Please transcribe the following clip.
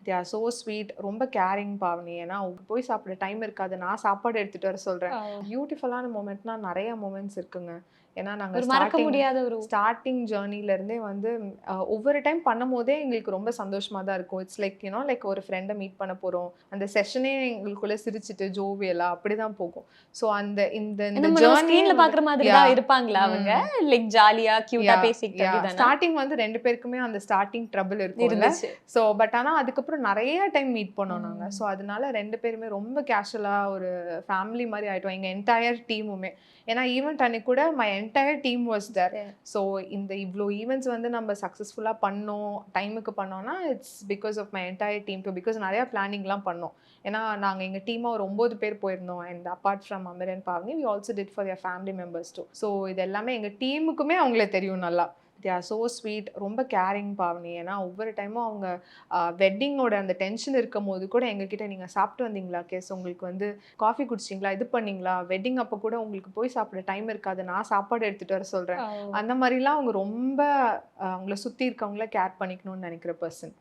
They are so sweet. ரொம்ப caring Pavani. ஏன்னா அவங்க போய் சாப்பிட டைம் இருக்காது. நான் சாப்பாடு எடுத்துட்டு வர சொல்றேன். ஓ! பியூட்டிஃபுல்லான மொமெண்ட்னா நெறைய மொமெண்ட்ஸ் இருக்குங்க. ஏன்னா நாங்க ஒரு மறக்க ஸ்டார்ட்டிங் முடியாத ஒரு ஸ்டார்ட்டிங் ஜர்னில இருந்தே வந்து ஒவ்வொரு டைம் பண்ணும்போதே எங்களுக்கு ரொம்ப சந்தோஷமா தான் இருக்கும். இட்ஸ் லைக் லைக் ஒரு ஃப்ரெண்ட மீட் பண்ண போறோம். அந்த செஷனே எங்களுக்குள்ள சிரிச்சுட்டு ஜோவியலா அப்படிதான் போகும். ஸோ அந்த இந்த இந்த நம்ம ஜர்னியே ஸ்க்ரீன்ல வந்து பாக்குற மாதிரி யா தான் இருப்பாங்களா அவங்க? ம். லைக் ஜாலியா, கியூட்டா யா பேசிக்கிட்டு யா அப்படிதானா? ஸ்டார்ட்டிங் வந்து 2 பேருக்குமே அந்த ஸ்டார்ட்டிங் ட்ரபிள் இருக்கும்ல. இருந்துச்சு. ஸோ பட் ஆனா அதுக்கப்புறம் நெறைய டைம் மீட் பண்ணோம் நாங்க. ஸோ ம். அதனால 2 பேருமே ரொம்ப கேஷுவலா ஒரு ஃபேமிலி மாரி ஆயிட்டோம். எங்க என்டையர் டீமுமே. ஏன்னா ஈவென்ட் அன்னைக்கு கூட my entire team was there. சரி. ஸோ இந்த இவ்ளோ ஈவென்ட்ஸ் வந்து நம்ம சக்சஸ்ஃபுல்லா பண்ணோம், டைமுக்கு பண்ணோம்னா, it's because of my entire team too. Because நெறைய பிளானிங்லாம் பண்ணோம். ஏன்னா நாங்க எங்க டீமா ஒரு 9 பேர் போயிருந்தோம். And apart from Amir and Pavani, we also did for their family members too. So இது எல்லாமே எங்க டீமுக்குமே அவங்கள தெரியும் நல்லா. They are so sweet. ரொம்ப கேரிங் பாவனி. ஏன்னா ஒவ்வொரு டைமும் அவங்க வெட்டிங்கோட அந்த டென்ஷன் இருக்கும்போது கூட எங்ககிட்ட நீங்க சாப்பிட்டு வந்தீங்களா? கேஸ் உங்களுக்கு வந்து காஃபி குடிச்சிங்களா? இது பண்ணீங்களா? வெட்டிங் அப்ப கூட உங்களுக்கு போய் சாப்பிட டைம் இருக்காது. நான் சாப்பாடு எடுத்துட்டு வர சொல்றேன். ஓ! அந்த மாரிலாம் அவங்க ரொம்ப அவங்கள சுத்தி இருக்கவங்கள கேர் பண்ணிக்கணும்னு நெனைக்கிற பெர்சன்.